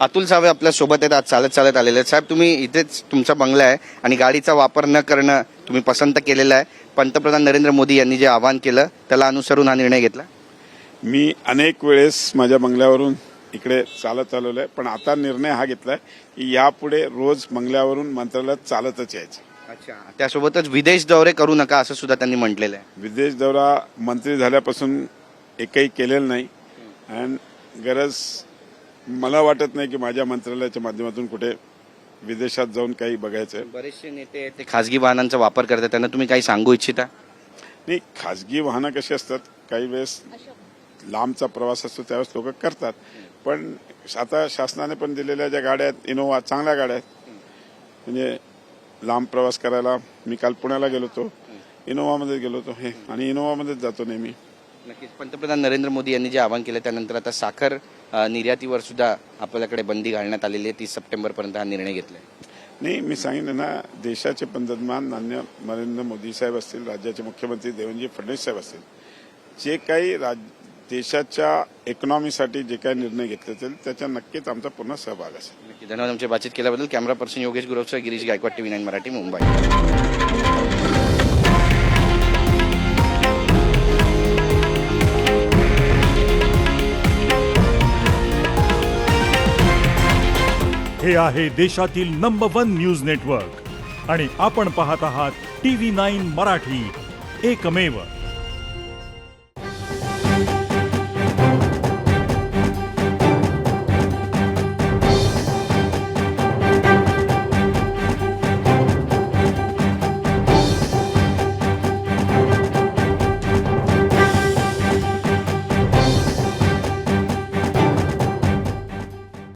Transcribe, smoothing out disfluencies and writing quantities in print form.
अतुल सावे आपल्या सोबत आहेत, आज चालत चालत आलेले आहेत. साहेब, तुम्ही इथेच तुमचा बंगला आहे आणि गाडीचा वापर न करणं तुम्ही पसंत केलेला आहे. पंतप्रधान नरेंद्र मोदी यांनी जे आवाहन केलं त्याला अनुसरून हा निर्णय घेतला. मी अनेक वेळेस माझ्या बंगल्यावरून इकडे चालत आलेलो आहे, पण आता निर्णय हा घेतलाय की यापुढे रोज बंगल्यावरून मंत्रालयात चालतच यायचं. अच्छा, त्यासोबतच विदेश दौरे करू नका असं सुद्धा त्यांनी म्हटलेलं आहे. विदेश दौरा मंत्री झाल्यापासून एकही केलेला नाही आणि गरज मला वाटत नाही की माझ्या मंत्रालयाच्या माध्यमातून कुठे विदेशात जाऊन काही बघायचं. बरेचसे नेते ते खासगी वाहनांचा वापर करतात, त्यांना तुम्ही काही सांगू इच्छिता? नाही, खाजगी वाहनं कशी असतात, काही वेळेस लांबचा प्रवास असतो त्यावेळेस लोक करतात, पण आता शासनाने पण दिलेल्या ज्या गाड्या आहेत, इनोव्हा चांगल्या गाड्या आहेत. म्हणजे लांब प्रवास करायला मी काल पुण्याला गेलो होतो, इनोव्हामध्ये गेलो होतो आणि इनोव्हामध्येच जातो नेहमी. नक्कीच. पंतप्रधान नरेंद्र मोदी यांनी जे आवाहन केलं त्यानंतर आता साखर निर्यातीवर सुद्धा आपल्याकडे बंदी घालण्यात आलेली आहे. 30 सप्टेंबरपर्यंत हा निर्णय घेतलाय. नाही, मी सांगितलं ना, देशाचे पंतप्रधान माननीय नरेंद्र मोदी साहेब असतील, राज्याचे मुख्यमंत्री देवेंद्र फडणवीस साहेब असतील, जे काही देशाच्या इकॉनॉमीसाठी जे काही निर्णय घेतले असेल त्याच्या नक्कीच आमचा पूर्ण सहभाग असेल. नक्की. धन्यवाद आमची बातचीत केल्याबद्दल. कॅमेरा पर्सन योगेश गुरवसह गिरीश गायकवाड, TV9 मराठी, मुंबई. हे आहे देशातील नंबर 1 न्यूज नेटवर्क आणि आपण पाहत आहात TV9 मराठी, एकमेव.